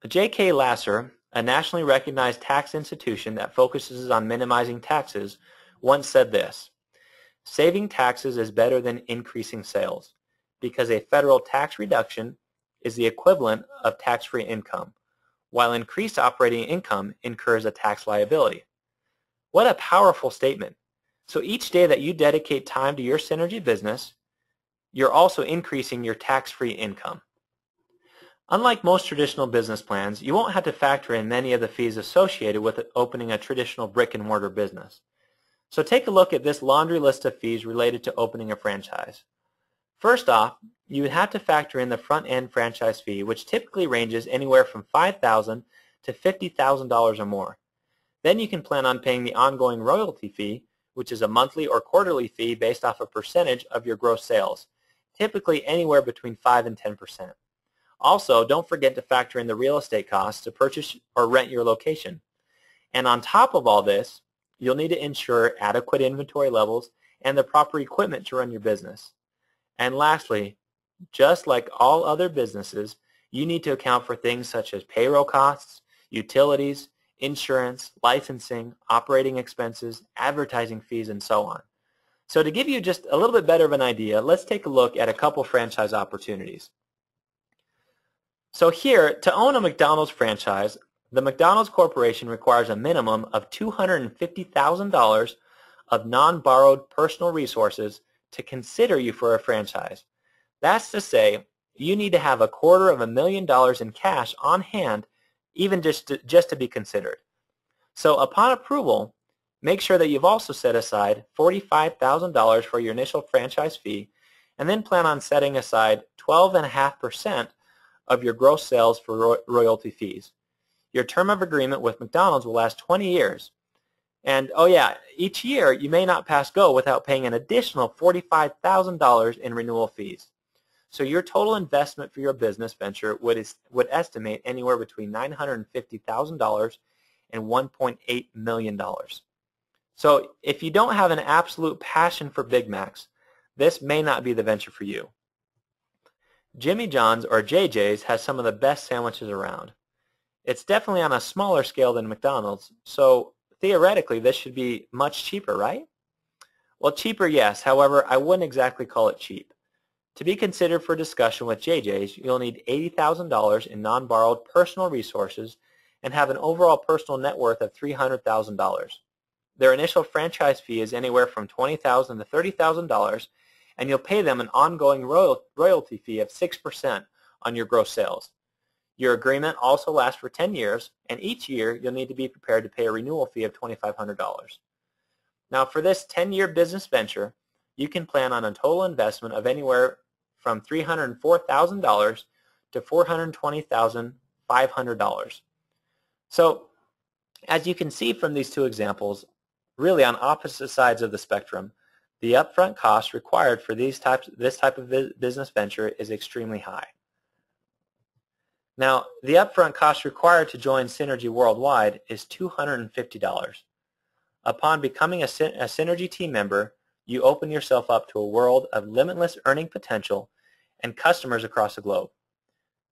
J.K. Lasser, a nationally recognized tax institution that focuses on minimizing taxes, once said this: "Saving taxes is better than increasing sales, because a federal tax reduction is the equivalent of tax-free income, while increased operating income incurs a tax liability." What a powerful statement. So each day that you dedicate time to your Synergy business, you're also increasing your tax-free income. Unlike most traditional business plans, you won't have to factor in many of the fees associated with opening a traditional brick-and-mortar business. So take a look at this laundry list of fees related to opening a franchise. First off, you would have to factor in the front-end franchise fee, which typically ranges anywhere from $5,000 to $50,000 or more. Then you can plan on paying the ongoing royalty fee, which is a monthly or quarterly fee based off a percentage of your gross sales, typically anywhere between 5 and 10%. Also, don't forget to factor in the real estate costs to purchase or rent your location. And on top of all this, you'll need to ensure adequate inventory levels and the proper equipment to run your business. And lastly, just like all other businesses, you need to account for things such as payroll costs, utilities, insurance, licensing, operating expenses, advertising fees, and so on. So to give you just a little bit better of an idea, let's take a look at a couple franchise opportunities. So here, to own a McDonald's franchise, the McDonald's Corporation requires a minimum of $250,000 of non-borrowed personal resources to consider you for a franchise. That's to say, you need to have $250,000 in cash on hand, even just to be considered. So upon approval, make sure that you've also set aside $45,000 for your initial franchise fee, and then plan on setting aside 12.5% of your gross sales for royalty fees. Your term of agreement with McDonald's will last 20 years. And oh yeah, each year you may not pass go without paying an additional $45,000 in renewal fees. So your total investment for your business venture would estimate anywhere between $950,000 and $1.8 million. So if you don't have an absolute passion for Big Macs, this may not be the venture for you. Jimmy John's or JJ's has some of the best sandwiches around. It's definitely on a smaller scale than McDonald's, so theoretically this should be much cheaper, right? Well, cheaper, yes. However, I wouldn't exactly call it cheap. To be considered for discussion with JJ's, you'll need $80,000 in non-borrowed personal resources and have an overall personal net worth of $300,000. Their initial franchise fee is anywhere from $20,000 to $30,000, and you'll pay them an ongoing royalty fee of 6% on your gross sales. Your agreement also lasts for 10 years, and each year you'll need to be prepared to pay a renewal fee of $2,500. Now for this 10-year business venture, you can plan on a total investment of anywhere from $304,000 to $420,500. So as you can see from these two examples, really on opposite sides of the spectrum, the upfront cost required for this type of business venture is extremely high. Now, the upfront cost required to join Synergy Worldwide is $250. Upon becoming a Synergy team member, you open yourself up to a world of limitless earning potential and customers across the globe.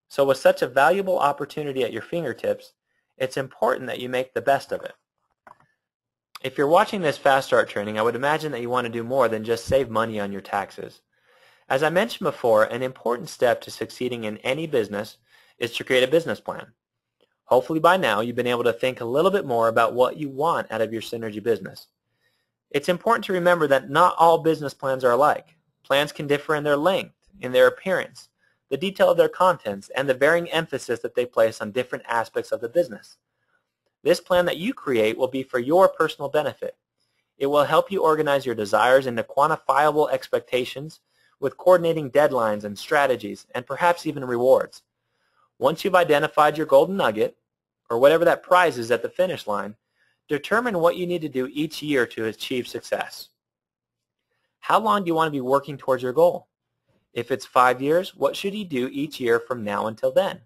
So with such a valuable opportunity at your fingertips, it's important that you make the best of it. If you're watching this Fast Start training, I would imagine that you want to do more than just save money on your taxes. As I mentioned before, an important step to succeeding in any business is to create a business plan. Hopefully by now you've been able to think a little bit more about what you want out of your Synergy business. It's important to remember that not all business plans are alike. Plans can differ in their length, in their appearance, the detail of their contents, and the varying emphasis that they place on different aspects of the business. This plan that you create will be for your personal benefit. It will help you organize your desires into quantifiable expectations with coordinating deadlines and strategies and perhaps even rewards. Once you've identified your golden nugget, or whatever that prize is at the finish line, determine what you need to do each year to achieve success. How long do you want to be working towards your goal? If it's 5 years, what should you do each year from now until then?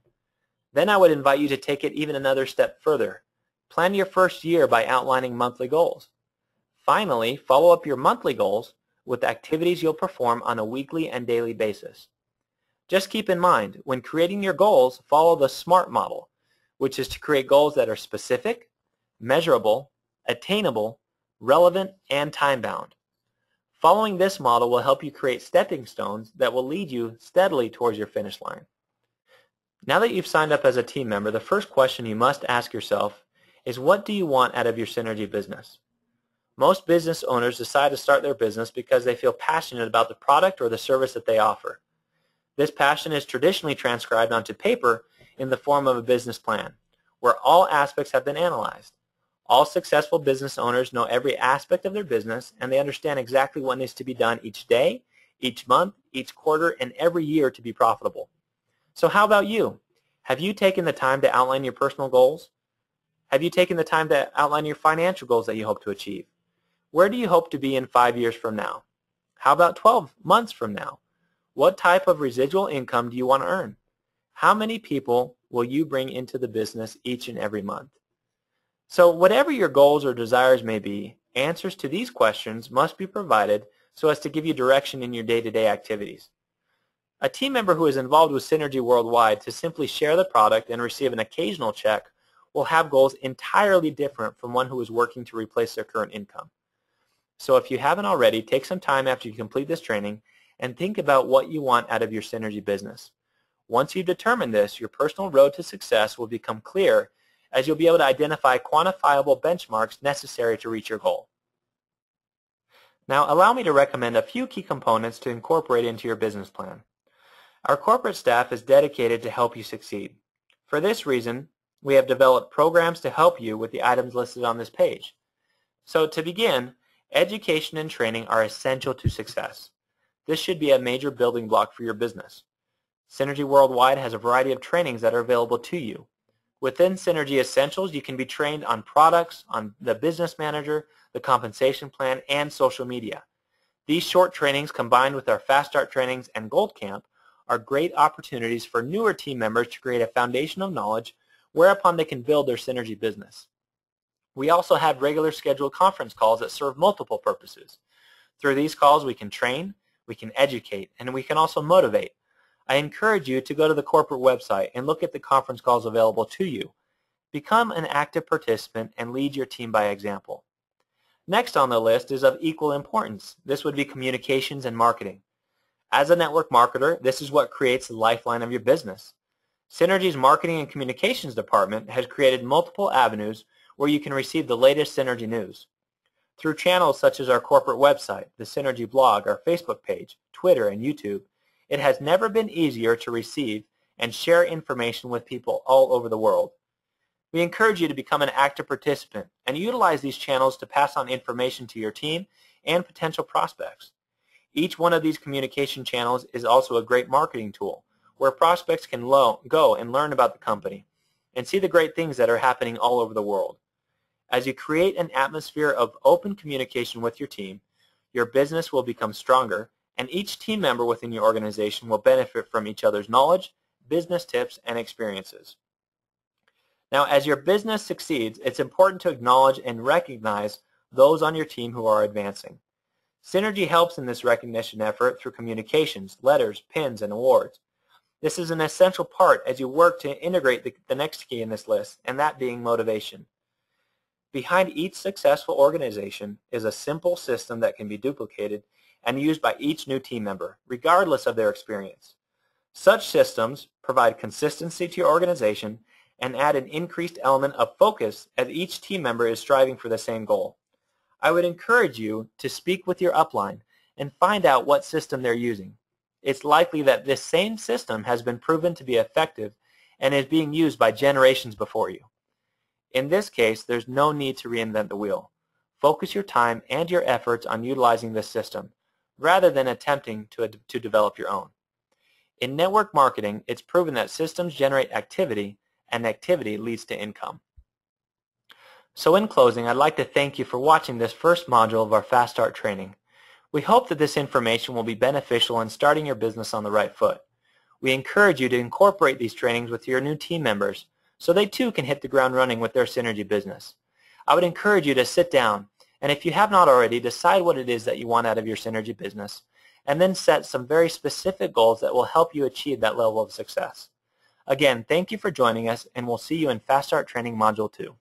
Then I would invite you to take it even another step further. Plan your first year by outlining monthly goals. Finally, follow up your monthly goals with activities you'll perform on a weekly and daily basis. Just keep in mind, when creating your goals, follow the SMART model. which is to create goals that are specific, measurable, attainable, relevant, and time-bound. Following this model will help you create stepping stones that will lead you steadily towards your finish line. Now that you've signed up as a team member, the first question you must ask yourself is, what do you want out of your Synergy business? Most business owners decide to start their business because they feel passionate about the product or the service that they offer. This passion is traditionally transcribed onto paper in the form of a business plan, where all aspects have been analyzed. All successful business owners know every aspect of their business, and they understand exactly what needs to be done each day, each month, each quarter, and every year to be profitable. So how about you? Have you taken the time to outline your personal goals? Have you taken the time to outline your financial goals that you hope to achieve? Where do you hope to be in 5 years from now? How about 12 months from now? What type of residual income do you want to earn? How many people will you bring into the business each and every month? So whatever your goals or desires may be, answers to these questions must be provided so as to give you direction in your day-to-day activities. A team member who is involved with Synergy Worldwide to simply share the product and receive an occasional check will have goals entirely different from one who is working to replace their current income. So if you haven't already, take some time after you complete this training and think about what you want out of your Synergy business. Once you've determined this, your personal road to success will become clear, as you'll be able to identify quantifiable benchmarks necessary to reach your goal. Now, allow me to recommend a few key components to incorporate into your business plan. Our corporate staff is dedicated to help you succeed. For this reason, we have developed programs to help you with the items listed on this page. So to begin, education and training are essential to success. This should be a major building block for your business. Synergy Worldwide has a variety of trainings that are available to you. Within Synergy Essentials, you can be trained on products, on the business manager, the compensation plan, and social media. These short trainings combined with our Fast Start trainings and Gold Camp are great opportunities for newer team members to create a foundation of knowledge whereupon they can build their Synergy business. We also have regular scheduled conference calls that serve multiple purposes. Through these calls we can train, we can educate, and we can also motivate. I encourage you to go to the corporate website and look at the conference calls available to you. Become an active participant and lead your team by example. Next on the list is of equal importance. This would be communications and marketing. As a network marketer, this is what creates the lifeline of your business. Synergy's marketing and communications department has created multiple avenues where you can receive the latest Synergy news. Through channels such as our corporate website, the Synergy blog, our Facebook page, Twitter, and YouTube, it has never been easier to receive and share information with people all over the world. We encourage you to become an active participant and utilize these channels to pass on information to your team and potential prospects. Each one of these communication channels is also a great marketing tool where prospects can go and learn about the company and see the great things that are happening all over the world. As you create an atmosphere of open communication with your team, your business will become stronger, and each team member within your organization will benefit from each other's knowledge, business tips, and experiences. Now, as your business succeeds, it's important to acknowledge and recognize those on your team who are advancing. Synergy helps in this recognition effort through communications, letters, pins, and awards. This is an essential part as you work to integrate the next key in this list, and that being motivation. Behind each successful organization is a simple system that can be duplicated and used by each new team member, regardless of their experience. Such systems provide consistency to your organization and add an increased element of focus as each team member is striving for the same goal. I would encourage you to speak with your upline and find out what system they're using. It's likely that this same system has been proven to be effective and is being used by generations before you. In this case, there's no need to reinvent the wheel. Focus your time and your efforts on utilizing this system, rather than attempting to develop your own. In network marketing, it's proven that systems generate activity, and activity leads to income. So in closing, I'd like to thank you for watching this first module of our Fast Start training. We hope that this information will be beneficial in starting your business on the right foot. We encourage you to incorporate these trainings with your new team members so they too can hit the ground running with their Synergy business. I would encourage you to sit down and, if you have not already, decide what it is that you want out of your Synergy business and then set some very specific goals that will help you achieve that level of success. Again, thank you for joining us, and we'll see you in Fast Start Training Module 2.